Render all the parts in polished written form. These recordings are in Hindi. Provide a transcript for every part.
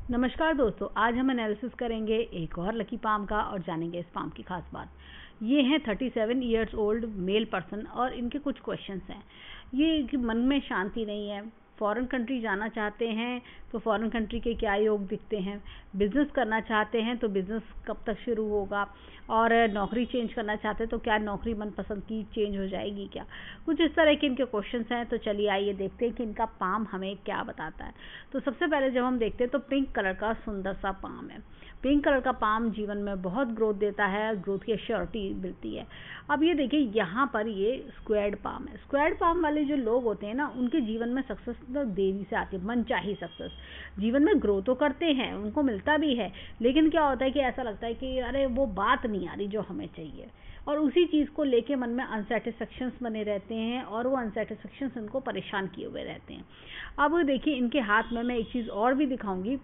नमस्कार दोस्तों, आज हम एनालिसिस करेंगे एक और लकी पाम का और जानेंगे इस पाम की खास बात। ये हैं 37 ईयर्स ओल्ड मेल पर्सन और इनके कुछ क्वेश्चंस हैं। ये कि मन में शांति नहीं है, फॉरेन कंट्री जाना चाहते हैं तो फॉरेन कंट्री के क्या योग दिखते हैं, बिजनेस करना चाहते हैं तो बिजनेस कब तक शुरू होगा, और नौकरी चेंज करना चाहते हैं तो क्या नौकरी मनपसंद की चेंज हो जाएगी क्या। कुछ इस तरह के इनके क्वेश्चंस हैं। तो चलिए आइए देखते हैं कि इनका पाम हमें क्या बताता है। तो सबसे पहले जब हम देखते हैं तो पिंक कलर का सुंदर सा पाम है। पिंक कलर का पाम जीवन में बहुत ग्रोथ देता है, ग्रोथ की एश्योरिटी मिलती है। अब ये देखिए यहाँ पर ये स्क्वायर्ड पाम है। स्क्वायर्ड पाम वाले जो लोग होते हैं ना, उनके जीवन में सक्सेस तो देरी से आती है, मनचाही सक्सेस। जीवन में ग्रो तो करते हैं, उनको मिलता भी है, लेकिन क्या होता है कि ऐसा लगता है कि अरे वो बात नहीं आ रही जो हमें चाहिए, और उसी चीज़ को लेके मन में अनसेटिस्फेक्शंस बने रहते हैं और वो अनसेटिस्फेक्शंस इनको परेशान किए हुए रहते हैं। अब देखिए इनके हाथ में मैं एक चीज़ और भी दिखाऊंगी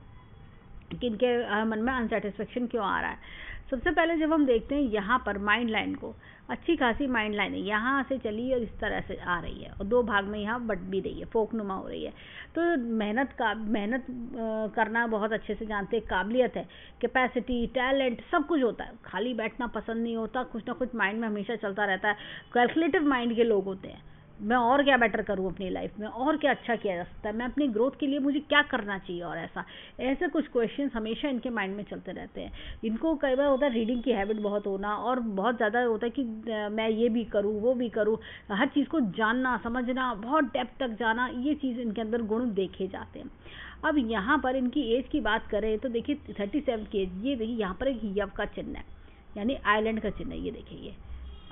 कि इनके मन में अनसेटिस्फेक्शन क्यों आ रहा है। सबसे पहले जब हम देखते हैं यहाँ पर माइंड लाइन को, अच्छी खासी माइंड लाइन है, यहाँ से चली और इस तरह से आ रही है और दो भाग में यहाँ बट भी रही है, फोकनुमा हो रही है। तो मेहनत करना बहुत अच्छे से जानते हैं, काबिलियत है, कैपेसिटी, टैलेंट सब कुछ होता है। खाली बैठना पसंद नहीं होता, कुछ ना कुछ माइंड में हमेशा चलता रहता है। कैलकुलेटिव माइंड के लोग होते हैं, मैं और क्या बेटर करूं अपनी लाइफ में, और क्या अच्छा किया जा सकता है, मैं अपनी ग्रोथ के लिए मुझे क्या करना चाहिए, और ऐसे कुछ क्वेश्चंस हमेशा इनके माइंड में चलते रहते हैं। इनको कई बार होता है रीडिंग की हैबिट बहुत होना, और बहुत ज़्यादा होता है कि मैं ये भी करूँ वो भी करूँ, हर चीज़ को जानना समझना, बहुत डेप्थ तक जाना, ये चीज़ इनके अंदर गुण देखे जाते हैं। अब यहाँ पर इनकी एज की बात करें तो देखिए 37 की एज। ये देखिए यहाँ पर एक यव का चिन्ह है, यानी आइलैंड का चिन्ह है। ये देखिए ये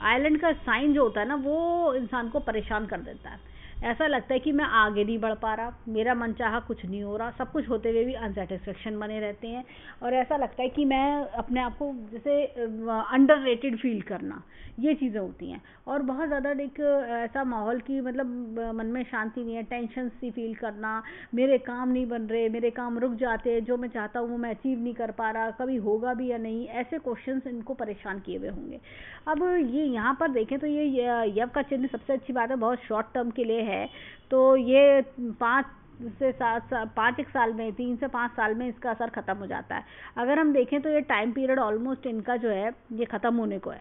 आइलैंड का साइन जो होता है ना, वो इंसान को परेशान कर देता है। ऐसा लगता है कि मैं आगे नहीं बढ़ पा रहा, मेरा मनचाहा कुछ नहीं हो रहा, सब कुछ होते हुए भी अनसेटिस्फेक्शन बने रहते हैं, और ऐसा लगता है कि मैं अपने आप को जैसे अंडररेटेड फील करना, ये चीज़ें होती हैं। और बहुत ज़्यादा एक ऐसा माहौल की मतलब मन में शांति नहीं है, टेंशन सी फील करना, मेरे काम नहीं बन रहे, मेरे काम रुक जाते हैं, जो मैं चाहता हूँ वो मैं अचीव नहीं कर पा रहा, कभी होगा भी या नहीं, ऐसे क्वेश्चंस इनको परेशान किए हुए होंगे। अब ये यहाँ पर देखें तो ये यव का चिन्ह सबसे अच्छी बात है, बहुत शॉर्ट टर्म के लिए है। तो ये 5 एक साल में, 3 से 5 साल में इसका असर खत्म हो जाता है। अगर हम देखें तो ये टाइम पीरियड ऑलमोस्ट इनका जो है ये खत्म होने को है।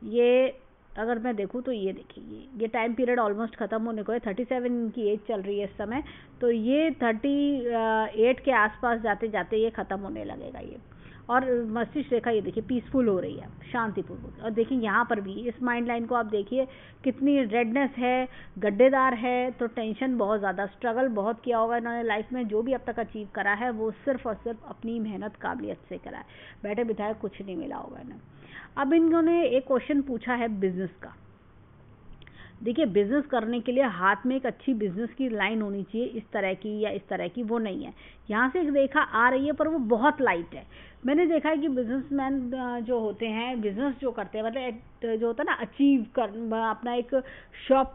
ये अगर मैं देखूँ तो ये देखिए ये टाइम पीरियड ऑलमोस्ट खत्म होने को है। 37 की एज चल रही है इस समय, तो ये 38 के आसपास जाते जाते ये खत्म होने लगेगा ये। और मस्तिष्क रेखा ये देखिए पीसफुल हो रही है, शांतिपूर्वक। और देखिए यहाँ पर भी इस माइंड लाइन को आप देखिए कितनी रेडनेस है, गड्ढेदार है, तो टेंशन बहुत ज़्यादा, स्ट्रगल बहुत किया होगा इन्होंने लाइफ में। जो भी अब तक अचीव करा है वो सिर्फ और सिर्फ अपनी मेहनत काबिलियत से करा है, बैठे बिठाए कुछ नहीं मिला होगा इन्हें। अब इन्होंने एक क्वेश्चन पूछा है बिजनेस का। देखिए बिजनेस करने के लिए हाथ में एक अच्छी बिजनेस की लाइन होनी चाहिए, इस तरह की या इस तरह की, वो नहीं है। यहाँ से एक रेखा आ रही है पर वो बहुत लाइट है। मैंने देखा है कि बिजनेसमैन जो होते हैं, बिजनेस जो करते हैं, मतलब जो होता है ना अचीव कर, अपना एक शॉप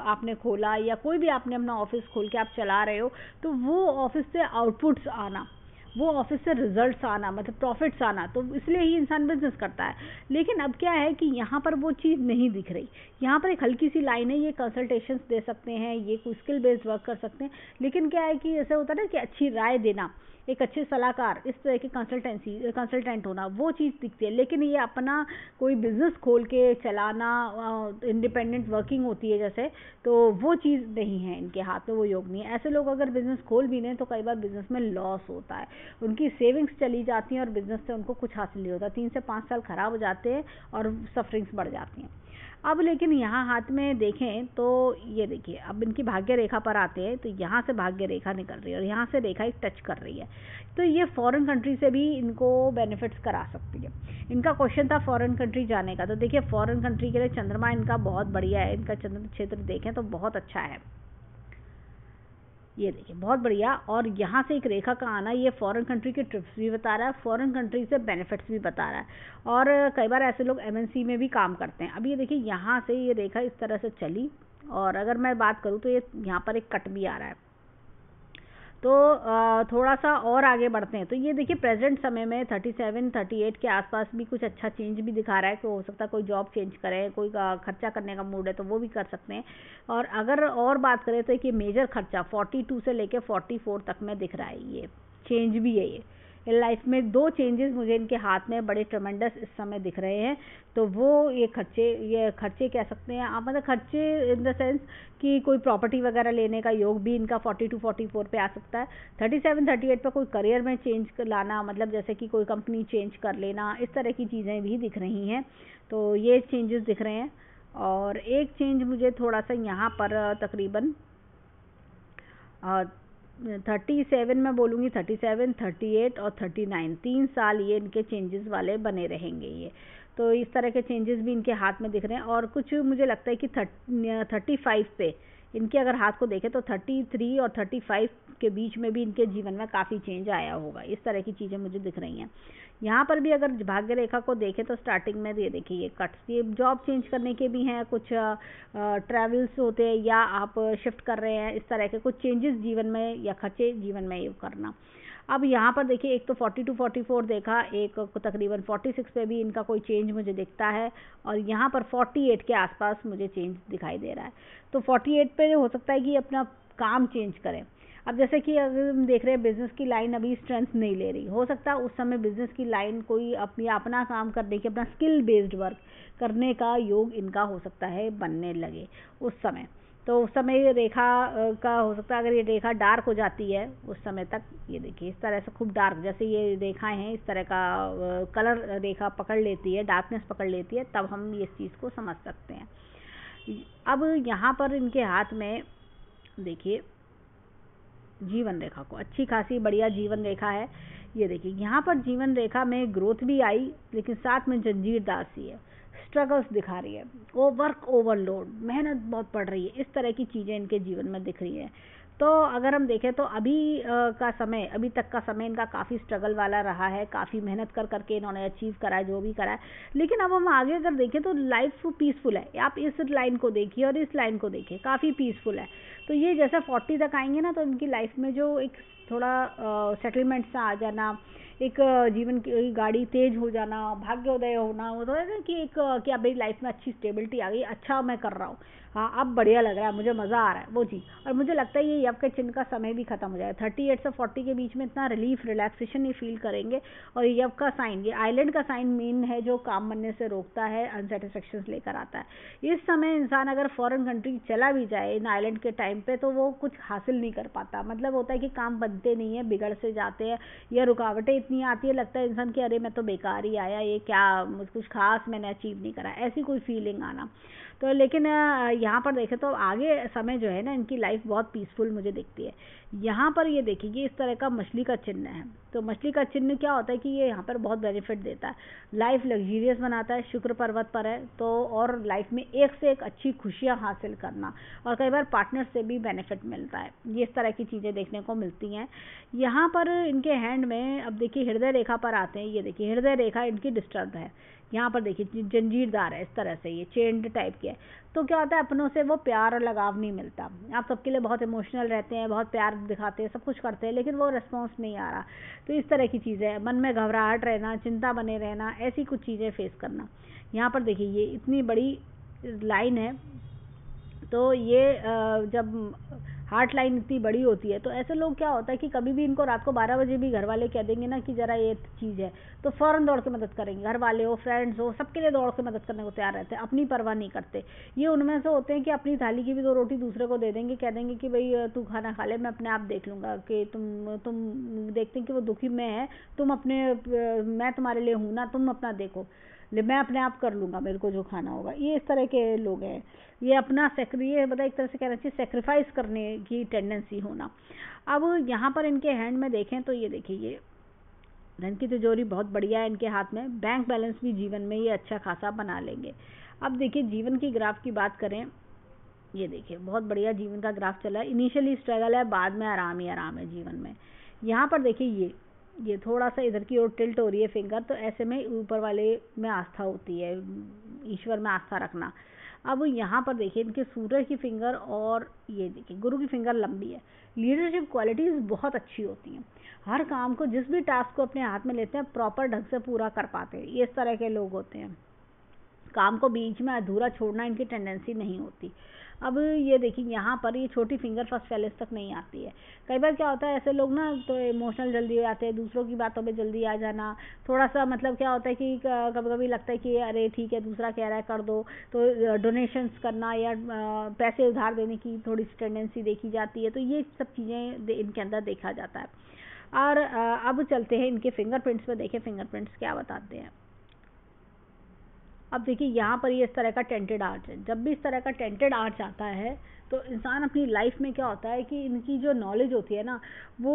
आपने खोला या कोई भी आपने अपना ऑफिस खोल के आप चला रहे हो, तो वो ऑफिस से आउटपुट्स आना, वो ऑफिस से रिजल्ट्स आना, मतलब प्रॉफिट्स आना, तो इसलिए ही इंसान बिजनेस करता है। लेकिन अब क्या है कि यहाँ पर वो चीज़ नहीं दिख रही। यहाँ पर एक हल्की सी लाइन है, ये कंसल्टेशंस दे सकते हैं, ये कोई स्किल बेस्ड वर्क कर सकते हैं, लेकिन क्या है कि ऐसा होता है ना कि अच्छी राय देना, एक अच्छे सलाहकार, इस तरह की कंसल्टेंट होना, वो चीज़ दिखती है। लेकिन ये अपना कोई बिजनेस खोल के चलाना, इंडिपेंडेंट वर्किंग होती है जैसे, तो वो चीज़ नहीं है इनके हाथ में, वो योग नहीं है। ऐसे लोग अगर बिजनेस खोल भी लें तो कई बार बिजनेस में लॉस होता है, उनकी सेविंग्स चली जाती हैं और बिजनेस से उनको कुछ हासिल नहीं होता। 3 से 5 साल खराब हो जाते हैं और सफरिंग्स बढ़ जाती हैं। अब लेकिन यहाँ हाथ में देखें तो ये देखिए, अब इनकी भाग्य रेखा पर आते हैं तो यहाँ से भाग्य रेखा निकल रही है और यहाँ से रेखा एक टच कर रही है, तो ये फॉरेन कंट्री से भी इनको बेनिफिट्स करा सकती है। इनका क्वेश्चन था फॉरेन कंट्री जाने का, तो देखिए फॉरेन कंट्री के लिए चंद्रमा इनका बहुत बढ़िया है, इनका चंद्र क्षेत्र देखें तो बहुत अच्छा है, ये देखिए बहुत बढ़िया। और यहाँ से एक रेखा का आना, ये फॉरेन कंट्री के ट्रिप्स भी बता रहा है, फॉरेन कंट्री से बेनिफिट्स भी बता रहा है, और कई बार ऐसे लोग एमएनसी में भी काम करते हैं। अब ये देखिए यहाँ से ये रेखा इस तरह से चली, और अगर मैं बात करूँ तो ये यहाँ पर एक कट भी आ रहा है। तो थोड़ा सा और आगे बढ़ते हैं तो ये देखिए प्रेजेंट समय में 37-38 के आसपास भी कुछ अच्छा चेंज भी दिखा रहा है कि हो सकता है कोई जॉब चेंज करे, कोई खर्चा करने का मूड है तो वो भी कर सकते हैं। और अगर और बात करें तो एक ये मेजर खर्चा 42 से लेके 44 तक में दिख रहा है ये, चेंज भी है ये लाइफ में। 2 चेंजेस मुझे इनके हाथ में बड़े ट्रमेंडस इस समय दिख रहे हैं। तो वो ये खर्चे कह सकते हैं आप, मतलब खर्चे इन द सेंस कि कोई प्रॉपर्टी वगैरह लेने का योग भी इनका 42 44 पे आ सकता है। 37 38 पे कोई करियर में चेंज लाना, मतलब जैसे कि कोई कंपनी चेंज कर लेना, इस तरह की चीज़ें भी दिख रही हैं। तो ये चेंजेस दिख रहे हैं। और एक चेंज मुझे थोड़ा सा यहाँ पर तकरीबन 37 में बोलूँगी, 37 38 और 39 3 साल ये इनके चेंजेस वाले बने रहेंगे ये। तो इस तरह के चेंजेस भी इनके हाथ में दिख रहे हैं। और कुछ मुझे लगता है कि 35 पे इनके अगर हाथ को देखें तो 33 और 35 के बीच में भी इनके जीवन में काफ़ी चेंज आया होगा। इस तरह की चीज़ें मुझे दिख रही हैं। यहाँ पर भी अगर भाग्य रेखा को देखें तो स्टार्टिंग में ये देखिए ये कट्स, ये जॉब चेंज करने के भी हैं, कुछ ट्रैवल्स होते हैं या आप शिफ्ट कर रहे हैं, इस तरह के कुछ चेंजेस जीवन में या खर्चे जीवन में ये करना। अब यहाँ पर देखिए एक तो 42 44 देखा, एक तकरीबन 46 पे भी इनका कोई चेंज मुझे दिखता है। और यहाँ पर 48 के आसपास मुझे चेंज दिखाई दे रहा है। तो 48 पे हो सकता है कि अपना काम चेंज करें। अब जैसे कि अगर हम देख रहे हैं बिजनेस की लाइन अभी स्ट्रेंथ नहीं ले रही, हो सकता है उस समय बिजनेस की लाइन कोई अपना काम करने की, अपना स्किल बेस्ड वर्क करने का योग इनका हो सकता है बनने लगे उस समय। तो उस समय रेखा का हो सकता है, अगर ये रेखा डार्क हो जाती है उस समय तक, ये देखिए इस तरह से खूब डार्क, जैसे ये रेखाएं हैं इस तरह का कलर रेखा पकड़ लेती है, डार्कनेस पकड़ लेती है, तब हम इस चीज़ को समझ सकते हैं। अब यहाँ पर इनके हाथ में देखिए जीवन रेखा को, अच्छी खासी बढ़िया जीवन रेखा है। ये देखिए यहाँ पर जीवन रेखा में ग्रोथ भी आई, लेकिन साथ में जंजीरदार सी है, स्ट्रगल्स दिखा रही है, वर्क ओवरलोड, मेहनत बहुत पड़ रही है, इस तरह की चीज़ें इनके जीवन में दिख रही है। तो अगर हम देखें तो अभी तक का समय इनका काफ़ी स्ट्रगल वाला रहा है, काफ़ी मेहनत कर करके इन्होंने अचीव करा है जो भी करा है। लेकिन अब हम आगे अगर देखें तो लाइफ पीसफुल है। आप इस लाइन को देखिए और इस लाइन को देखिए, काफ़ी पीसफुल है। तो ये जैसे 40 तक आएंगे ना, तो इनकी लाइफ में जो एक थोड़ा सेटलमेंट सा आ जाना, एक जीवन की गाड़ी तेज हो जाना, भाग्योदय होना, वो तो है ना कि एक कि अब मेरी लाइफ में अच्छी स्टेबिलिटी आ गई, अच्छा मैं कर रहा हूँ, हाँ अब बढ़िया लग रहा है, मुझे मज़ा आ रहा है, वो चीज़। और मुझे लगता है ये यव के चिन्ह का समय भी खत्म हो जाएगा। 38 से 40 के बीच में इतना रिलीफ रिलैक्सेशन ये फील करेंगे। और यव का साइन, ये आइलैंड का साइन मीन है जो काम बनने से रोकता है, अनसेटिस्फेक्शन लेकर आता है। इस समय इंसान अगर फॉरेन कंट्री चला भी जाए इन आइलैंड के टाइम पे, तो वो कुछ हासिल नहीं कर पाता। मतलब होता है कि काम बनते नहीं है, बिगड़ से जाते हैं, या रुकावटें इतनी आती है, लगता है इंसान कि अरे मैं तो बेकार ही आया, ये क्या कुछ खास मैंने अचीव नहीं करा, ऐसी कोई फीलिंग आना। तो लेकिन यहाँ पर देखें तो आगे समय जो है ना, इनकी लाइफ बहुत पीसफुल मुझे दिखती है। यहाँ पर ये देखिए इस तरह का मछली का चिन्ह है। तो मछली का चिन्ह क्या होता है कि ये यहाँ पर बहुत बेनिफिट देता है, लाइफ लग्जीरियस बनाता है, शुक्र पर्वत पर है तो, और लाइफ में एक से एक अच्छी खुशियाँ हासिल करना, और कई बार पार्टनर से भी बेनिफिट मिलता है, ये इस तरह की चीज़ें देखने को मिलती हैं। यहाँ पर इनके हैंड में अब देखिए हृदय रेखा पर आते हैं। ये देखिए हृदय रेखा इनकी डिस्टर्ब है, यहाँ पर देखिए जंजीरदार है, इस तरह से ये चेन्ड टाइप के है। तो क्या होता है, अपनों से वो प्यार और लगाव नहीं मिलता। आप सबके लिए बहुत इमोशनल रहते हैं, बहुत प्यार दिखाते हैं, सब कुछ करते हैं, लेकिन वो रिस्पॉन्स नहीं आ रहा। तो इस तरह की चीज़ें है, मन में घबराहट रहना, चिंता बने रहना, ऐसी कुछ चीज़ें फेस करना। यहाँ पर देखिए ये इतनी बड़ी लाइन है, तो ये जब हार्ट लाइन इतनी बड़ी होती है, तो ऐसे लोग क्या होता है कि कभी भी इनको रात को 12 बजे भी घर वाले कह देंगे ना कि ज़रा ये चीज़ है, तो फ़ौरन दौड़ के मदद करेंगे। घर वाले हो, फ्रेंड्स हो, सबके लिए दौड़ के मदद करने को तैयार रहते हैं, अपनी परवाह नहीं करते। ये उनमें से होते हैं कि अपनी थाली की भी 2 रोटी दूसरे को दे देंगे, कह देंगे कि भाई तू खाना खा ले, मैं अपने आप देख लूँगा, कि तुम देखते हैं कि वो दुखी में है, मैं तुम्हारे लिए हूँ ना, तुम अपना देखो, मैं अपने आप कर लूँगा, मेरे को जो खाना होगा। ये इस तरह के लोग हैं। ये अपना ये मतलब एक तरह से कहना चाहिए सेक्रीफाइस करने की टेंडेंसी होना। अब यहाँ पर इनके हैंड में देखें तो ये देखिए ये धन की तिजोरी बहुत बढ़िया है इनके हाथ में, बैंक बैलेंस भी जीवन में ये अच्छा खासा बना लेंगे। अब देखिए जीवन की ग्राफ की बात करें, ये देखिए बहुत बढ़िया जीवन का ग्राफ चला है। इनिशियली स्ट्रगल है, बाद में आराम ही आराम है जीवन में। यहाँ पर देखिए ये थोड़ा सा इधर की ओर टिल्ट हो रही है फिंगर, तो ऐसे में ऊपर वाले में आस्था होती है, ईश्वर में आस्था रखना। अब यहाँ पर देखिए इनके सूरज की फिंगर और ये देखिए गुरु की फिंगर लंबी है। लीडरशिप क्वालिटीज़ बहुत अच्छी होती हैं, हर काम को, जिस भी टास्क को अपने हाथ में लेते हैं प्रॉपर ढंग से पूरा कर पाते हैं, ये इस तरह के लोग होते हैं। काम को बीच में अधूरा छोड़ना इनकी टेंडेंसी नहीं होती। अब ये देखिए यहाँ पर ये छोटी फिंगर फर्स्ट पैलेस तक नहीं आती है। कई बार क्या होता है ऐसे लोग ना तो इमोशनल जल्दी हो जाते हैं, दूसरों की बातों में जल्दी आ जाना, थोड़ा सा मतलब क्या होता है कि कभी कभी लगता है कि अरे ठीक है दूसरा कह रहा है कर दो, तो डोनेशंस करना या पैसे उधार देने की थोड़ी सी टेंडेंसी देखी जाती है। तो ये सब चीज़ें इनके अंदर देखा जाता है। और अब चलते हैं इनके फिंगरप्रिंट्स पे, देखें फिंगरप्रिंट्स क्या बताते हैं। अब देखिए यहाँ पर ये इस तरह का टेंटेड आर्च है। जब भी इस तरह का टेंटेड आर्च आता है तो इंसान अपनी लाइफ में क्या होता है कि इनकी जो नॉलेज होती है ना वो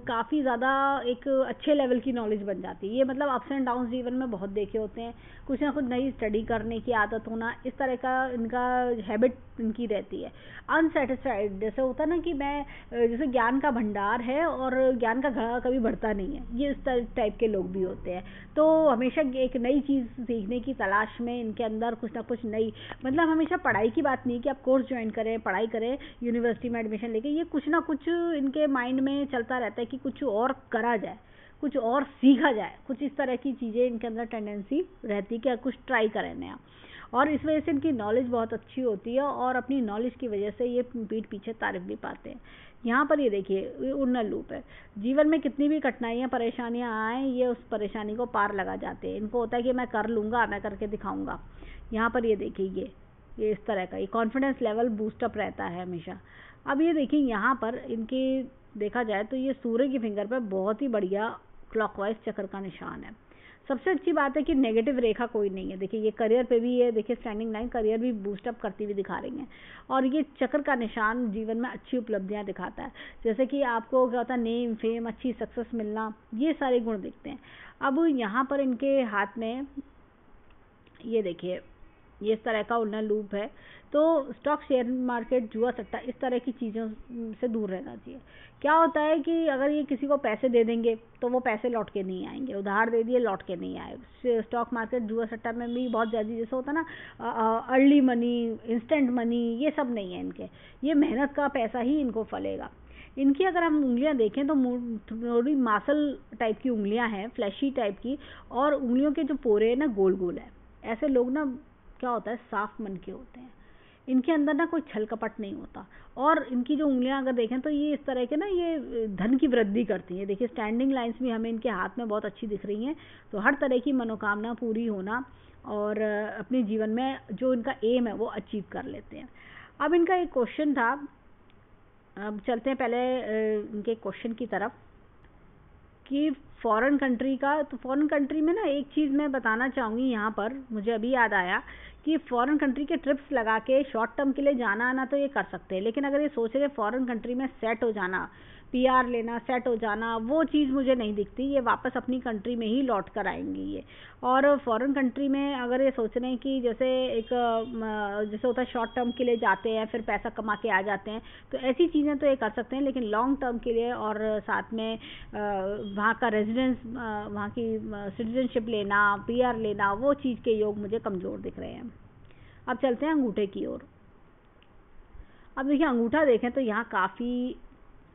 काफ़ी ज़्यादा एक अच्छे लेवल की नॉलेज बन जाती है। ये मतलब अप्स एंड डाउन्स जीवन में बहुत देखे होते हैं, कुछ ना कुछ नई स्टडी करने की आदत होना, इस तरह का इनका हैबिट इनकी रहती है। अनसेटिस्फाइड जैसे होता है ना कि मैं जैसे ज्ञान का भंडार है और ज्ञान का घड़ा कभी बढ़ता नहीं है, ये इस टाइप के लोग भी होते हैं। तो हमेशा एक नई चीज़ सीखने की तलाश में इनके अंदर कुछ ना कुछ नई, मतलब हमेशा पढ़ाई की बात नहीं कि आप कोर्स ज्वाइन करें, पढ़ाई करें, यूनिवर्सिटी में एडमिशन लेके, ये कुछ ना कुछ इनके माइंड में चलता रहता है कि कुछ और करा जाए, कुछ और सीखा जाए, कुछ इस तरह की चीज़ें इनके अंदर टेंडेंसी रहती है कि कुछ ट्राई करें नया। और इस वजह से इनकी नॉलेज बहुत अच्छी होती है और अपनी नॉलेज की वजह से ये पीठ पीछे तारीफ भी पाते हैं। यहाँ पर ये देखिए उन्नत लूप है। जीवन में कितनी भी कठिनाइयाँ परेशानियाँ आएँ ये उस परेशानी को पार लगा जाते हैं। इनको होता है कि मैं कर लूँगा, मैं करके दिखाऊँगा। यहाँ पर ये देखिए ये इस तरह का ये कॉन्फिडेंस लेवल बूस्टअप रहता है हमेशा। अब ये देखिए यहाँ पर इनके देखा जाए तो ये सूर्य की फिंगर पर बहुत ही बढ़िया क्लॉकवाइज चक्र का निशान है। सबसे अच्छी बात है कि नेगेटिव रेखा कोई नहीं है। देखिए ये करियर पे भी है, देखिए स्टैंडिंग लाइन करियर भी बूस्टअप करती हुई दिखा रही हैं। और ये चक्र का निशान जीवन में अच्छी उपलब्धियां दिखाता है, जैसे कि आपको क्या होता है नेम फेम अच्छी सक्सेस मिलना, ये सारे गुण दिखते हैं। अब यहाँ पर इनके हाथ में ये देखिए ये इस तरह का उन्नत लूप है। तो स्टॉक शेयर मार्केट जुआ सट्टा इस तरह की चीज़ों से दूर रहना चाहिए। क्या होता है कि अगर ये किसी को पैसे दे देंगे तो वो पैसे लौट के नहीं आएंगे, उधार दे दिए लौट के नहीं आए। स्टॉक मार्केट जुआ सट्टा में भी बहुत ज़्यादा जैसे होता है ना अर्ली मनी, इंस्टेंट मनी, ये सब नहीं है इनके। ये मेहनत का पैसा ही इनको फलेगा। इनकी अगर हम उंगलियां देखें तो थोड़ी मासल टाइप की उंगलियां हैं, फ्लैशी टाइप की, और उंगलियों के जो पोरे हैं ना गोल गोल है। ऐसे लोग ना क्या होता है साफ मन के होते हैं, इनके अंदर ना कोई छल कपट नहीं होता। और इनकी जो उंगलियां अगर देखें तो ये इस तरह के ना ये धन की वृद्धि करती हैं। देखिए स्टैंडिंग लाइंस भी हमें इनके हाथ में बहुत अच्छी दिख रही हैं। तो हर तरह की मनोकामना पूरी होना और अपने जीवन में जो इनका एम है वो अचीव कर लेते हैं। अब इनका एक क्वेश्चन था, अब चलते हैं पहले इनके क्वेश्चन की तरफ कि फॉरेन कंट्री का। तो फॉरेन कंट्री में ना एक चीज़ मैं बताना चाहूँगी, यहाँ पर मुझे अभी याद आया कि फॉरेन कंट्री के ट्रिप्स लगा के शॉर्ट टर्म के लिए जाना आना तो ये कर सकते हैं, लेकिन अगर ये सोच रहे फॉरेन कंट्री में सेट हो जाना, पीआर लेना, सेट हो जाना, वो चीज़ मुझे नहीं दिखती। ये वापस अपनी कंट्री में ही लौट कर आएंगी ये। और फॉरेन कंट्री में अगर ये सोच रहे हैं कि जैसे एक जैसे होता है शॉर्ट टर्म के लिए जाते हैं फिर पैसा कमा के आ जाते हैं, तो ऐसी चीज़ें तो ये कर सकते हैं, लेकिन लॉन्ग टर्म के लिए और साथ में वहाँ का रेजिडेंस, वहाँ की सिटीजनशिप लेना, पीआर लेना, वो चीज़ के योग मुझे कमज़ोर दिख रहे हैं। अब चलते हैं अंगूठे की ओर। अब देखिए अंगूठा देखें तो यहाँ काफ़ी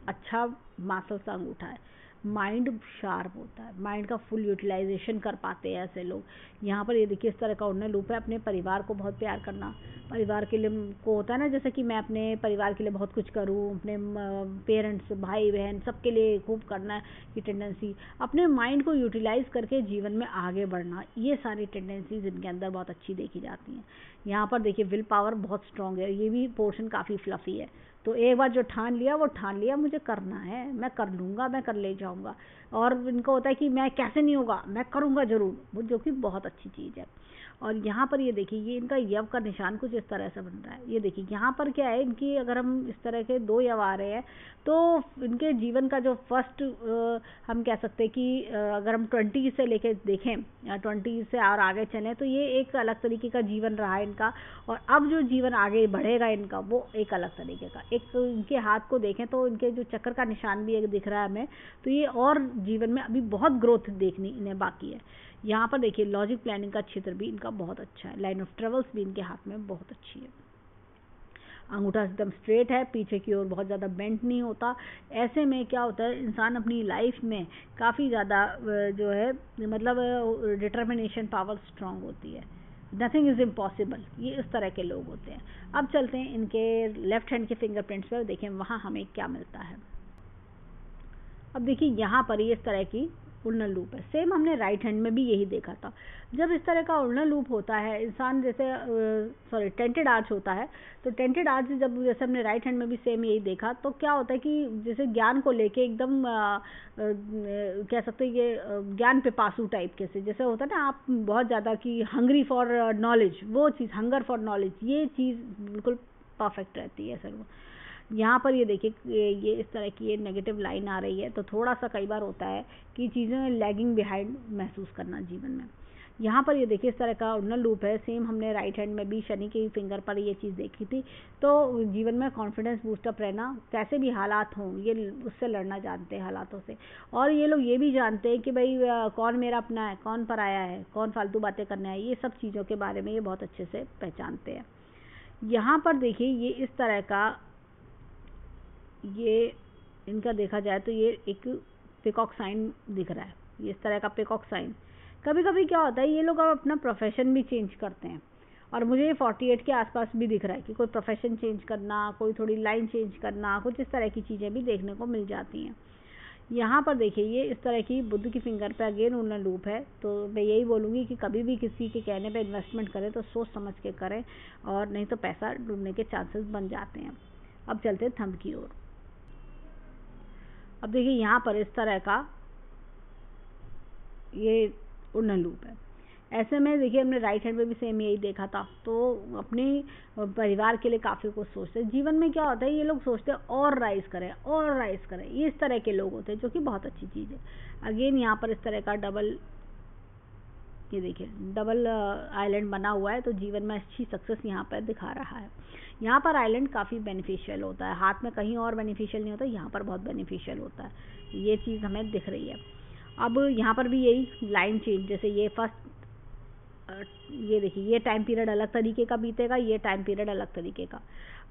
अच्छा मासल सा अंगूठा है। माइंड शार्प होता है, माइंड का फुल यूटिलाइजेशन कर पाते हैं ऐसे लोग। यहाँ पर ये देखिए इस तरह का उन्नत लूप है। अपने परिवार को बहुत प्यार करना, परिवार के लिए को होता है ना जैसे कि मैं अपने परिवार के लिए बहुत कुछ करूँ, अपने पेरेंट्स, भाई बहन सबके लिए खूब करना की टेंडेंसी, अपने माइंड को यूटिलाइज करके जीवन में आगे बढ़ना, ये सारी टेंडेंसीज इनके अंदर बहुत अच्छी देखी जाती हैं। यहाँ पर देखिए विल पावर बहुत स्ट्रांग है, ये भी पोर्शन काफ़ी फ्लफी है। तो एक बार जो ठान लिया वो ठान लिया, मुझे करना है, मैं कर लूँगा, मैं कर ले जाऊँगा। और इनको होता है कि मैं कैसे नहीं होगा, मैं करूँगा ज़रूर, वो जो कि बहुत अच्छी चीज़ है। और यहाँ पर ये देखिए ये इनका यव का निशान कुछ इस तरह से बन रहा है। ये देखिए यहाँ पर क्या है इनकी, अगर हम इस तरह के दो यव आ रहे हैं तो इनके जीवन का जो फर्स्ट हम कह सकते हैं कि अगर हम 20 से लेके देखें या 20 से और आगे चलें तो ये एक अलग तरीके का जीवन रहा है इनका। और अब जो जीवन आगे बढ़ेगा इनका वो एक अलग तरीके का। एक इनके हाथ को देखें तो इनके जो चक्र का निशान भी एक दिख रहा है हमें, तो ये और जीवन में अभी बहुत ग्रोथ देखनी इन्हें बाकी है। यहाँ पर देखिए लॉजिक प्लानिंग का क्षेत्र भी इनका बहुत अच्छा है, लाइन ऑफ ट्रेवल्स भी इनके हाथ में बहुत अच्छी है। अंगूठा एकदम स्ट्रेट है, पीछे की ओर बहुत ज़्यादा बेंट नहीं होता। ऐसे में क्या होता है इंसान अपनी लाइफ में काफ़ी ज़्यादा जो है मतलब डिटर्मिनेशन पावर स्ट्रांग होती है। नथिंग इज़ इम्पॉसिबल, ये इस तरह के लोग होते हैं। अब चलते हैं इनके लेफ्ट हैंड के फिंगरप्रिंट्स पर, देखें वहाँ हमें क्या मिलता है। अब देखिए यहाँ पर ये इस तरह की उल्नल लूप है। सेम हमने राइट हैंड में भी यही देखा था। जब इस तरह का उल्नल लूप होता है, इंसान जैसे टेंटेड आर्च होता है, तो टेंटेड आर्च जब जैसे हमने राइट हैंड में भी सेम यही देखा, तो क्या होता है कि जैसे ज्ञान को लेके एकदम कह सकते हैं ये ज्ञान पिपासु टाइप के से, जैसे होता है ना आप बहुत ज़्यादा कि हंग्री फॉर नॉलेज, वो चीज़ हंगर फॉर नॉलेज, ये चीज़ बिल्कुल परफेक्ट रहती है सर। यहाँ पर ये देखिए ये इस तरह की ये नेगेटिव लाइन आ रही है, तो थोड़ा सा कई बार होता है कि चीज़ें लैगिंग बिहाइंड महसूस करना जीवन में। यहाँ पर ये देखिए इस तरह का उल्नल लूप है। सेम हमने राइट हैंड में भी शनि के फिंगर पर ये चीज़ देखी थी। तो जीवन में कॉन्फिडेंस बूस्टअप रहना, कैसे भी हालात हों ये उससे लड़ना जानते हैं हालातों से। और ये लोग ये भी जानते हैं कि भाई कौन मेरा अपना है, कौन पराया है, कौन फालतू बातें करने है, ये सब चीज़ों के बारे में ये बहुत अच्छे से पहचानते हैं। यहाँ पर देखिए ये इस तरह का ये इनका देखा जाए तो ये एक पिकॉक साइन दिख रहा है, ये इस तरह का पिकॉक साइन। कभी कभी क्या होता है ये लोग अब अपना प्रोफेशन भी चेंज करते हैं, और मुझे ये 48 के आसपास भी दिख रहा है कि कोई प्रोफेशन चेंज करना, कोई थोड़ी लाइन चेंज करना, कुछ इस तरह की चीज़ें भी देखने को मिल जाती हैं। यहाँ पर देखिए ये इस तरह की बुद्ध की फिंगर पे अगेन उल्नल लूप है। तो मैं यही बोलूँगी कि कभी भी किसी के कहने पे इन्वेस्टमेंट करें तो सोच समझ के करें, और नहीं तो पैसा डूबने के चांसेस बन जाते हैं। अब चलते हैं थंब की ओर। अब देखिए यहाँ पर इस तरह का ये उल्नल लूप है। ऐसे में देखिए हमने राइट हैंड में भी सेम यही देखा था। तो अपने परिवार के लिए काफ़ी कुछ सोचते हैं। जीवन में क्या होता है ये लोग सोचते हैं और राइज करें और राइज करें, ये इस तरह के लोग होते हैं, जो कि बहुत अच्छी चीज़ है। अगेन यहाँ पर इस तरह का डबल, ये देखिए डबल आइलैंड बना हुआ है, तो जीवन में अच्छी सक्सेस यहाँ पर दिखा रहा है। यहाँ पर आइलैंड काफ़ी बेनिफिशियल होता है, हाथ में कहीं और बेनिफिशियल नहीं होता, यहाँ पर बहुत बेनिफिशियल होता है। ये चीज़ हमें दिख रही है। अब यहाँ पर भी यही लाइन चेंज, जैसे ये फर्स्ट ये देखिए ये टाइम पीरियड अलग तरीके का बीतेगा, ये टाइम पीरियड अलग तरीके का।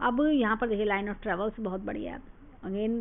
अब यहाँ पर देखिए लाइन ऑफ ट्रेवल्स बहुत बढ़िया है। अगेन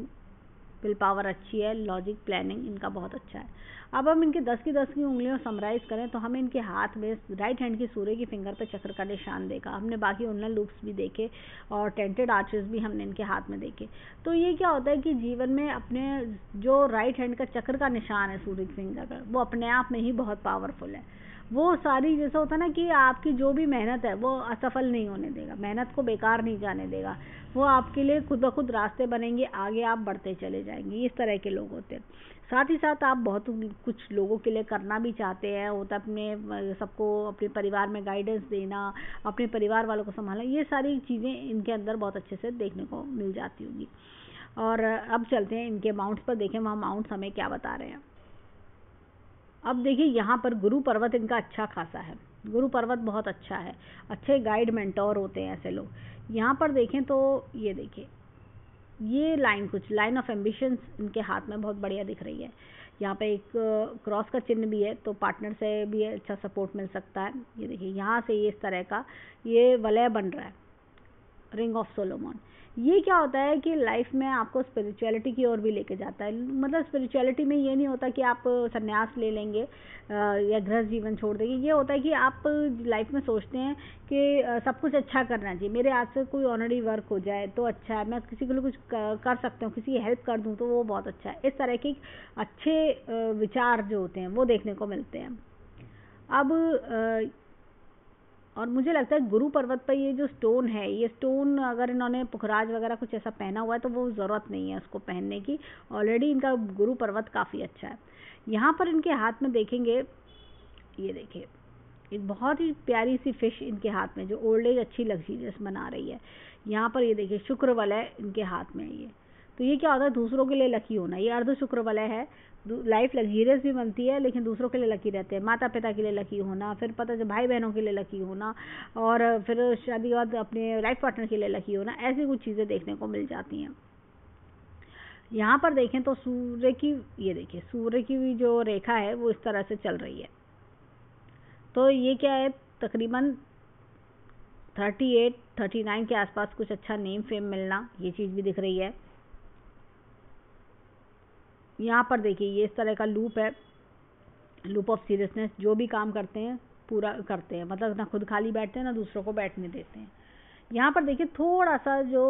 विल पावर अच्छी है, लॉजिक प्लानिंग इनका बहुत अच्छा है। अब हम इनके 10 की उंगलियों समराइज करें तो हमें इनके हाथ में राइट हैंड की सूर्य की फिंगर पे चक्र का निशान देखा। हमने बाकी उल्नल लूप्स भी देखे और टेंटेड आर्चेस भी हमने इनके हाथ में देखे। तो ये क्या होता है कि जीवन में अपने जो राइट हैंड का चक्र का निशान है सूर्य की फिंगर का, वो अपने आप में ही बहुत पावरफुल है। वो सारी जैसा होता है ना कि आपकी जो भी मेहनत है वो असफल नहीं होने देगा, मेहनत को बेकार नहीं जाने देगा, वो आपके लिए खुद ब खुद रास्ते बनेंगे, आगे आप बढ़ते चले जाएंगे। इस तरह के लोग होते हैं। साथ ही साथ आप बहुत कुछ लोगों के लिए करना भी चाहते हैं, होता अपने सबको अपने परिवार में गाइडेंस देना, अपने परिवार वालों को संभालना, ये सारी चीज़ें इनके अंदर बहुत अच्छे से देखने को मिल जाती होंगी। और अब चलते हैं इनके माउंट्स पर, देखें वहाँ माउंट्स हमें क्या बता रहे हैं। अब देखिए यहाँ पर गुरु पर्वत इनका अच्छा खासा है, गुरु पर्वत बहुत अच्छा है, अच्छे गाइड मेंटोर होते हैं ऐसे लोग। यहाँ पर देखें तो ये देखिए ये लाइन, कुछ लाइन ऑफ एम्बिशंस इनके हाथ में बहुत बढ़िया दिख रही है। यहाँ पे एक क्रॉस का चिन्ह भी है, तो पार्टनर से भी अच्छा सपोर्ट मिल सकता है। ये देखिए यहाँ से ये इस तरह का ये वलय बन रहा है, रिंग ऑफ सोलोमन। ये क्या होता है कि लाइफ में आपको स्पिरिचुअलिटी की ओर भी लेके जाता है। मतलब स्पिरिचुअलिटी में ये नहीं होता कि आप संन्यास ले लेंगे या गृहस्थ जीवन छोड़ देंगे। ये होता है कि आप लाइफ में सोचते हैं कि सब कुछ अच्छा करना चाहिए, मेरे हाथ से कोई ऑनरी वर्क हो जाए तो अच्छा है, मैं किसी के लिए कुछ कर सकता हूँ, किसी की हेल्प कर दूँ तो वो बहुत अच्छा है। इस तरह के अच्छे विचार जो होते हैं वो देखने को मिलते हैं। अब और मुझे लगता है गुरु पर्वत पर ये जो स्टोन है, ये स्टोन अगर इन्होंने पुखराज वगैरह कुछ ऐसा पहना हुआ है तो वो ज़रूरत नहीं है उसको पहनने की, ऑलरेडी इनका गुरु पर्वत काफ़ी अच्छा है। यहाँ पर इनके हाथ में देखेंगे, ये देखिए एक बहुत ही प्यारी सी फिश इनके हाथ में, जो ओल्ड एज अच्छी लग्जरियस बना रही है। यहाँ पर ये देखिए शुक्र वलय इनके हाथ में है ये। तो ये क्या होता है, दूसरों के लिए लकी होना, ये अर्ध शुक्र वलय है। लाइफ लग्जरियस भी बनती है लेकिन दूसरों के लिए लकी रहते हैं, माता पिता के लिए लकी होना, फिर पता चले भाई बहनों के लिए लकी होना, और फिर शादी के बाद अपने लाइफ पार्टनर के लिए लकी होना, ऐसी कुछ चीज़ें देखने को मिल जाती हैं। यहाँ पर देखें तो सूर्य की, ये देखिए सूर्य की भी जो रेखा है वो इस तरह से चल रही है। तो ये क्या है, तकरीबन 38-39 के आसपास कुछ अच्छा नेम फेम मिलना, ये चीज़ भी दिख रही है। यहाँ पर देखिए ये इस तरह का लूप है, लूप ऑफ सीरियसनेस। जो भी काम करते हैं पूरा करते हैं, मतलब ना खुद खाली बैठते हैं ना दूसरों को बैठने देते हैं। यहाँ पर देखिए थोड़ा सा जो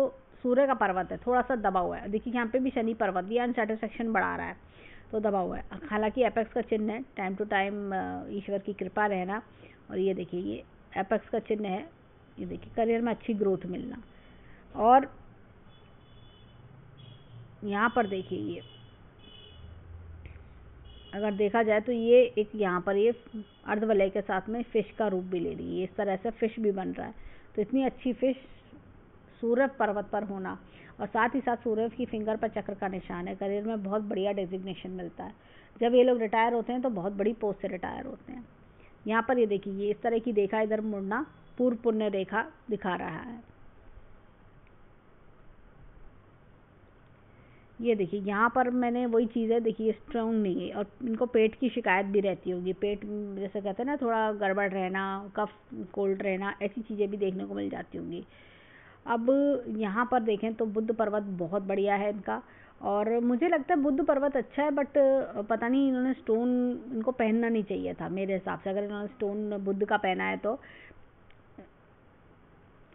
सूर्य का पर्वत है थोड़ा सा दबा हुआ है, देखिए यहाँ पे भी शनि पर्वत ये अनसेटिस्फेक्शन बढ़ा रहा है, तो दबा हुआ है। हालांकि एपेक्स का चिन्ह है, टाइम टू टाइम ईश्वर की कृपा रहना, और ये देखिए ये एपेक्स का चिन्ह है, ये देखिए करियर में अच्छी ग्रोथ मिलना। और यहाँ पर देखिए ये अगर देखा जाए तो ये एक यहाँ पर ये अर्धवलय के साथ में फिश का रूप भी ले रही है, इस तरह से फिश भी बन रहा है। तो इतनी अच्छी फिश सूर्य पर्वत पर होना, और साथ ही साथ सूर्य की फिंगर पर चक्र का निशान है, करियर में बहुत बढ़िया डेजिग्नेशन मिलता है। जब ये लोग रिटायर होते हैं तो बहुत बड़ी पोस्ट से रिटायर होते हैं। यहाँ पर ये देखिए ये इस तरह की रेखा इधर मुड़ना पूर्व पुण्य रेखा दिखा रहा है। ये देखिए यहाँ पर मैंने वही चीज़ है, देखिए स्ट्रॉन्ग नहीं है, और इनको पेट की शिकायत भी रहती होगी, पेट जैसे कहते हैं ना थोड़ा गड़बड़ रहना, कफ कोल्ड रहना, ऐसी चीज़ें भी देखने को मिल जाती होंगी। अब यहाँ पर देखें तो बुद्ध पर्वत बहुत बढ़िया है इनका, और मुझे लगता है बुद्ध पर्वत अच्छा है, बट पता नहीं इन्होंने स्टोन इनको पहनना नहीं चाहिए था मेरे हिसाब से, अगर इन्होंने स्टोन बुद्ध का पहना है तो।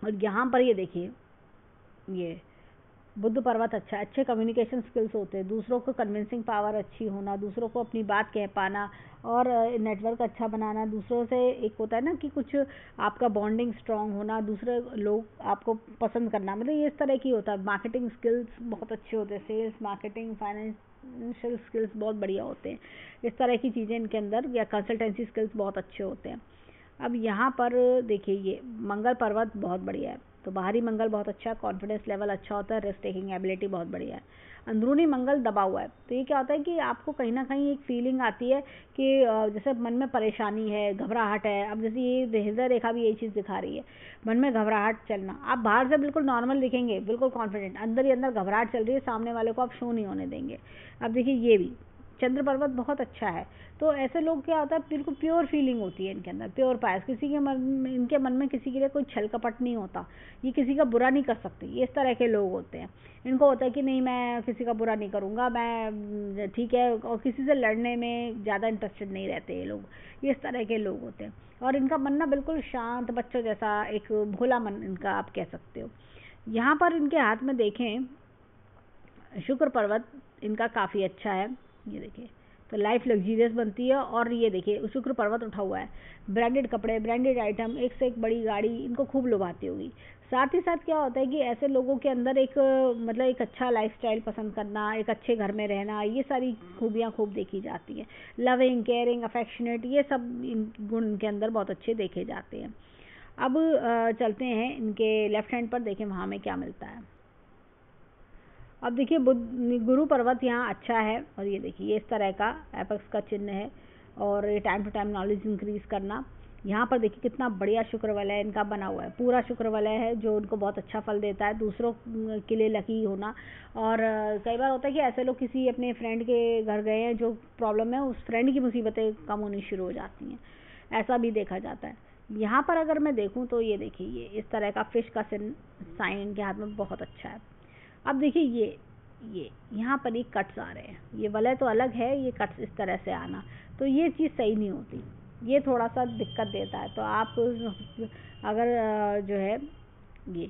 और यहाँ पर ये देखिए ये बुद्ध पर्वत अच्छा है, अच्छे कम्युनिकेशन स्किल्स होते हैं, दूसरों को कन्विंसिंग पावर अच्छी होना, दूसरों को अपनी बात कह पाना, और नेटवर्क अच्छा बनाना, दूसरों से एक होता है ना कि कुछ आपका बॉन्डिंग स्ट्रांग होना, दूसरे लोग आपको पसंद करना, मतलब ये इस तरह की होता है। मार्केटिंग स्किल्स बहुत अच्छे होते हैं, सेल्स मार्केटिंग फाइनेंशियल स्किल्स बहुत बढ़िया होते हैं, इस तरह की चीज़ें इनके अंदर, या कंसल्टेंसी स्किल्स बहुत अच्छे होते हैं। अब यहाँ पर देखिए ये मंगल पर्वत बहुत बढ़िया है, तो बाहरी मंगल बहुत अच्छा, कॉन्फिडेंस लेवल अच्छा होता है, रिस्क टेकिंग एबिलिटी बहुत बढ़िया है। अंदरूनी मंगल दबा हुआ है, तो ये क्या होता है कि आपको कहीं ना कहीं एक फीलिंग आती है कि जैसे मन में परेशानी है, घबराहट है। अब जैसे ये हृदय रेखा भी यही चीज़ दिखा रही है, मन में घबराहट चलना। आप बाहर से बिल्कुल नॉर्मल दिखेंगे, बिल्कुल कॉन्फिडेंट, अंदर ही अंदर घबराहट चल रही है, सामने वाले को आप शो नहीं होने देंगे। अब देखिए ये भी चंद्र पर्वत बहुत अच्छा है, तो ऐसे लोग क्या होता है बिल्कुल प्योर फीलिंग होती है इनके अंदर, प्योर पायस, किसी के मन में, इनके मन में किसी के लिए कोई छल कपट नहीं होता, ये किसी का बुरा नहीं कर सकते, ये इस तरह के लोग होते हैं। इनको होता है कि नहीं मैं किसी का बुरा नहीं करूँगा, मैं ठीक है, और किसी से लड़ने में ज़्यादा इंटरेस्टेड नहीं रहते ये लोग, ये इस तरह के लोग होते हैं। और इनका मन ना बिल्कुल शांत बच्चों जैसा, एक भोला मन इनका आप कह सकते हो। यहाँ पर इनके हाथ में देखें शुक्र पर्वत इनका काफ़ी अच्छा है, ये देखिए, तो लाइफ लग्जीरियस बनती है। और ये देखिए शुक्र पर्वत उठा हुआ है, ब्रांडेड कपड़े, ब्रांडेड आइटम, एक से एक बड़ी गाड़ी इनको खूब लुभाती होगी। साथ ही साथ क्या होता है कि ऐसे लोगों के अंदर एक मतलब एक अच्छा लाइफस्टाइल पसंद करना, एक अच्छे घर में रहना, ये सारी खूबियाँ खूब देखी जाती हैं। लविंग, केयरिंग, अफेक्शनेट, ये सब गुण इनके अंदर बहुत अच्छे देखे जाते हैं। अब चलते हैं इनके लेफ्ट हैंड पर, देखें वहाँ में क्या मिलता है। अब देखिए गुरु पर्वत यहाँ अच्छा है, और ये देखिए ये इस तरह का एपेक्स का चिन्ह है, और ये time to time knowledge increase करना। यहाँ पर देखिए कितना बढ़िया शुक्र वलय इनका बना हुआ है, पूरा शुक्र वलय है जो उनको बहुत अच्छा फल देता है, दूसरों के लिए लकी होना। और कई बार होता है कि ऐसे लोग किसी अपने फ्रेंड के घर गए हैं, जो प्रॉब्लम है उस फ्रेंड की मुसीबतें कम होनी शुरू हो जाती हैं, ऐसा भी देखा जाता है। यहाँ पर अगर मैं देखूँ तो ये देखिए ये इस तरह का फिश का साइन इनके हाथ में बहुत अच्छा है। अब देखिए ये यहाँ पर ये कट्स आ रहे हैं, ये वलय तो अलग है, ये कट्स इस तरह से आना, तो ये चीज़ सही नहीं होती, ये थोड़ा सा दिक्कत देता है। तो आप अगर जो है ये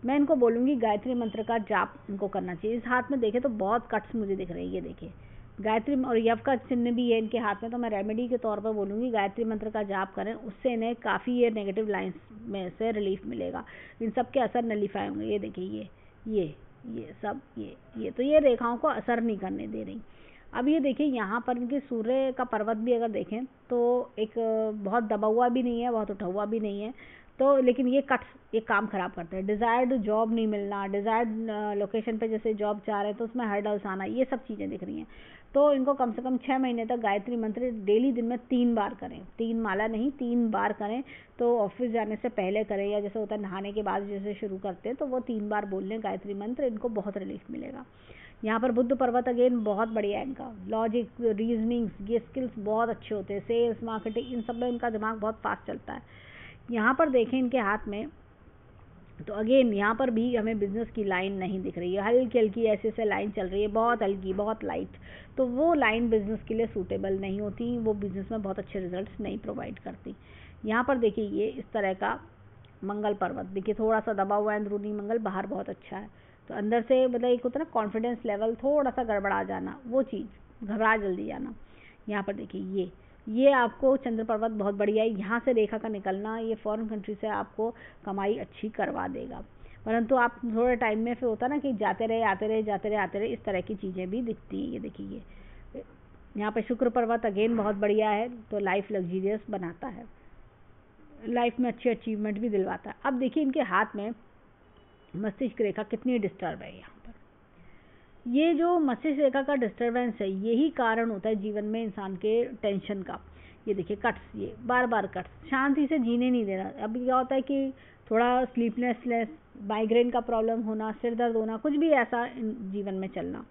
मैं इनको बोलूँगी गायत्री मंत्र का जाप इनको करना चाहिए। इस हाथ में देखें तो बहुत कट्स मुझे दिख रहे हैं, ये देखिए गायत्री और यव का चिन्ह भी है इनके हाथ में, तो मैं रेमेडी के तौर पर बोलूँगी गायत्री मंत्र का जाप करें, उससे इन्हें काफ़ी ये नेगेटिव लाइंस में से रिलीफ मिलेगा, इन सब के असर नलीफाई होंगे। ये देखिए ये सब ये तो ये रेखाओं को असर नहीं करने दे रही। अब ये देखिए यहाँ पर इनके सूर्य का पर्वत भी अगर देखें तो एक बहुत दबा हुआ भी नहीं है, बहुत उठा हुआ भी नहीं है, तो लेकिन ये कट्स ये काम खराब करते हैं। डिज़ायर्ड जॉब नहीं मिलना, डिज़ायर्ड लोकेशन पे जैसे जॉब चाह रहे हैं तो उसमें हर्डल्स आना, ये सब चीज़ें दिख रही हैं। तो इनको कम से कम 6 महीने तक गायत्री मंत्र डेली दिन में 3 बार करें, 3 माला नहीं 3 बार करें। तो ऑफिस जाने से पहले करें, या जैसे होता है नहाने के बाद जैसे शुरू करते हैं तो वो 3 बार बोल लें गायत्री मंत्र, इनको बहुत रिलीफ मिलेगा। यहाँ पर बुद्ध पर्वत अगेन बहुत बढ़िया है इनका, लॉजिक, रीजनिंग्स, ये स्किल्स बहुत अच्छे होते हैं, सेल्स मार्केटिंग इन सब में इनका दिमाग बहुत फास्ट चलता है। यहाँ पर देखें इनके हाथ में तो अगेन यहाँ पर भी हमें बिजनेस की लाइन नहीं दिख रही है, हल्की हल्की ऐसे से लाइन चल रही है, बहुत हल्की बहुत लाइट। तो वो लाइन बिजनेस के लिए सूटेबल नहीं होती, वो बिजनेस में बहुत अच्छे रिजल्ट्स नहीं प्रोवाइड करती। यहाँ पर देखिए ये इस तरह का मंगल पर्वत, देखिए थोड़ा सा दबा हुआ है अंदरूनी मंगल, बाहर बहुत अच्छा है। तो अंदर से मतलब एक होता है ना कॉन्फिडेंस लेवल थोड़ा सा गड़बड़ा जाना, वो चीज़, घबरा जल्दी जाना। यहाँ पर देखिए ये आपको चंद्र पर्वत बहुत बढ़िया है, यहाँ से रेखा का निकलना ये फॉरेन कंट्री से आपको कमाई अच्छी करवा देगा। परंतु आप थोड़े टाइम में फिर होता ना कि जाते रहे आते रहे जाते रहे आते रहे, इस तरह की चीज़ें भी दिखती हैं। ये देखिए यहाँ पे शुक्र पर्वत अगेन बहुत बढ़िया है, तो लाइफ लग्जीरियस बनाता है, लाइफ में अच्छे अचीवमेंट भी दिलवाता है। अब देखिए इनके हाथ में मस्तिष्क रेखा कितनी डिस्टर्ब है। यहाँ पर ये जो मस्तिष्क रेखा का डिस्टर्बेंस है, यही कारण होता है जीवन में इंसान के टेंशन का। ये देखिए कट्स, ये बार बार कट्स, शांति से जीने नहीं दे रहा। अभी क्या होता है कि थोड़ा स्लीपलेसनेस, माइग्रेन का प्रॉब्लम होना, सिर दर्द होना, कुछ भी ऐसा जीवन में चलना।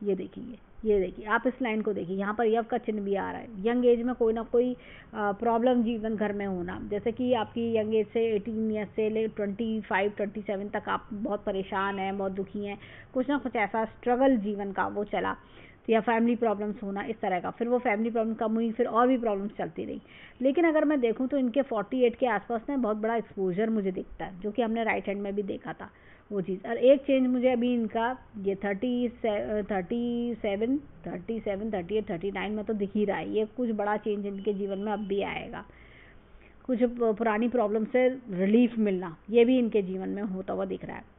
ये देखिए आप इस लाइन को देखिए, यहाँ पर यव का चिन्ह भी आ रहा है। यंग एज में कोई ना कोई प्रॉब्लम जीवन घर में होना, जैसे कि आपकी यंग एज से 18 ईयर्स से ले 25 27 तक आप बहुत परेशान हैं, बहुत दुखी हैं, कुछ ना कुछ ऐसा स्ट्रगल जीवन का वो चला, तो या फैमिली प्रॉब्लम्स होना इस तरह का। फिर वो फैमिली प्रॉब्लम कम हुई, फिर और भी प्रॉब्लम्स चलती रही। लेकिन अगर मैं देखूँ तो इनके 48 के आसपास में बहुत बड़ा एक्सपोजर मुझे दिखता है, जो कि हमने राइट हैंड में भी देखा था वो चीज़। और एक चेंज मुझे अभी इनका ये 37 38 39 में तो दिख ही रहा है, ये कुछ बड़ा चेंज इनके जीवन में अब भी आएगा। कुछ पुरानी प्रॉब्लम से रिलीफ मिलना, ये भी इनके जीवन में होता हुआ दिख रहा है।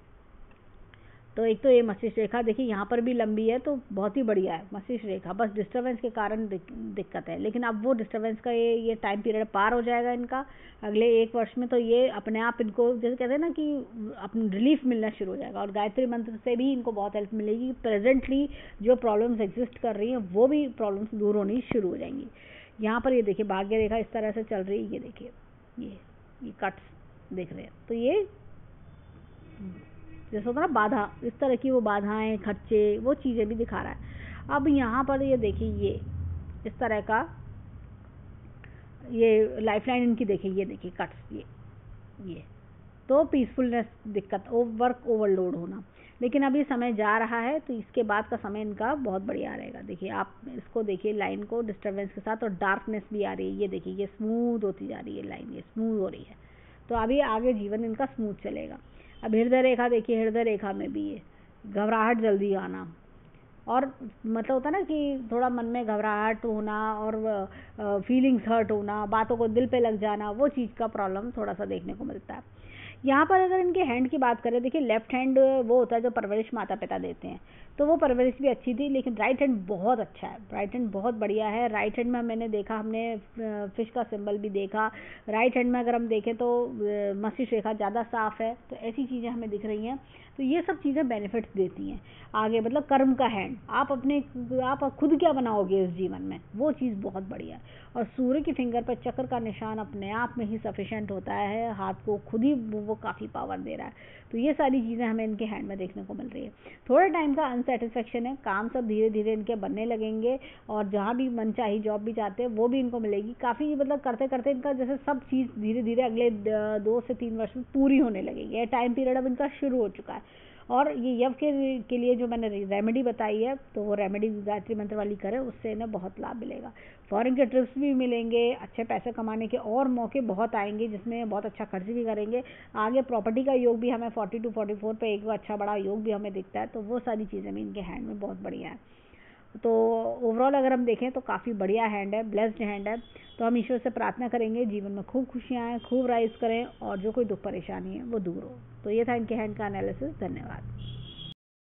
तो एक तो ये मस्तिष्क रेखा देखिए यहाँ पर भी लंबी है, तो बहुत ही बढ़िया है मस्तिष्क रेखा, बस डिस्टर्बेंस के कारण दिक्कत है। लेकिन अब वो डिस्टर्बेंस का ये टाइम पीरियड पार हो जाएगा इनका अगले 1 वर्ष में। तो ये अपने आप इनको जैसे कहते हैं ना कि अपनी रिलीफ मिलना शुरू हो जाएगा। और गायत्री मंत्र से भी इनको बहुत हेल्प मिलेगी। प्रेजेंटली जो प्रॉब्लम्स एग्जिस्ट कर रही हैं वो भी प्रॉब्लम्स दूर होनी शुरू हो जाएंगी। यहाँ पर ये देखिए भाग्य रेखा इस तरह से चल रही है, ये देखिए ये कट्स दिख रहे हैं। तो ये जैसे होता है ना बाधा, इस तरह की वो बाधाएं, खर्चे, वो चीज़ें भी दिखा रहा है। अब यहाँ पर ये देखिए ये इस तरह का ये लाइफलाइन इनकी देखिए, ये देखिए कट्स, ये तो पीसफुलनेस दिक्कत, वर्क ओवरलोड होना। लेकिन अभी समय जा रहा है, तो इसके बाद का समय इनका बहुत बढ़िया रहेगा। देखिए आप इसको देखिए लाइन को डिस्टर्बेंस के साथ, और डार्कनेस भी आ रही है। ये देखिए ये स्मूथ होती जा रही है लाइन, ये स्मूथ हो रही है। तो अभी आगे जीवन इनका स्मूथ चलेगा। अब हृदय रेखा देखिए, हृदय रेखा में भी ये घबराहट जल्दी आना, और मतलब होता ना कि थोड़ा मन में घबराहट होना और फीलिंग्स हर्ट होना, बातों को दिल पे लग जाना, वो चीज़ का प्रॉब्लम थोड़ा सा देखने को मिलता है। यहाँ पर अगर इनके हैंड की बात करें, देखिए लेफ्ट हैंड वो होता है जो परवरिश माता पिता देते हैं, तो वो परवरिश भी अच्छी थी। लेकिन राइट हैंड बहुत अच्छा है, राइट हैंड बहुत बढ़िया है। राइट हैंड में मैंने देखा, हमने फिश का सिंबल भी देखा। राइट हैंड में अगर हम देखें तो मस्तिष्क रेखा ज़्यादा साफ है, तो ऐसी चीज़ें हमें दिख रही हैं। तो ये सब चीज़ें बेनिफिट्स देती हैं आगे, मतलब कर्म का हैंड, आप खुद क्या बनाओगे इस जीवन में, वो चीज़ बहुत बढ़िया है। और सूर्य की फिंगर पर चक्र का निशान अपने आप में ही सफिशेंट होता है, हाथ को खुद ही वो काफ़ी पावर दे रहा है। तो ये सारी चीज़ें हमें इनके हैंड में देखने को मिल रही है। थोड़े टाइम का अनसेटिस्फेक्शन है, काम सब धीरे धीरे इनके बनने लगेंगे, और जहाँ भी मन चाही जॉब भी चाहते हैं वो भी इनको मिलेगी। काफ़ी मतलब करते करते इनका जैसे सब चीज़ धीरे धीरे अगले 2 से 3 वर्ष में पूरी होने लगेगी। टाइम पीरियड अब इनका शुरू हो चुका है। और ये यव के लिए जो मैंने रेमेडी बताई है, तो वो रेमेडी गायत्री मंत्र वाली करें, उससे इन्हें बहुत लाभ मिलेगा। फॉरेन के ट्रिप्स भी मिलेंगे, अच्छे पैसे कमाने के और मौके बहुत आएंगे, जिसमें बहुत अच्छा खर्च भी करेंगे। आगे प्रॉपर्टी का योग भी हमें 40 to 44 पे एक अच्छा बड़ा योग भी हमें दिखता है। तो वो सारी चीज़ें भी इनके हैंड में बहुत बढ़िया है। तो ओवरऑल अगर हम देखें तो काफ़ी बढ़िया हैंड है, ब्लेस्ड हैंड है। तो हम ईश्वर से प्रार्थना करेंगे जीवन में खूब खुशियाँ आएँ, खूब राइज करें, और जो कोई दुख परेशानी है वो दूर हो। तो ये था इनके हैंड का एनालिसिस। धन्यवाद।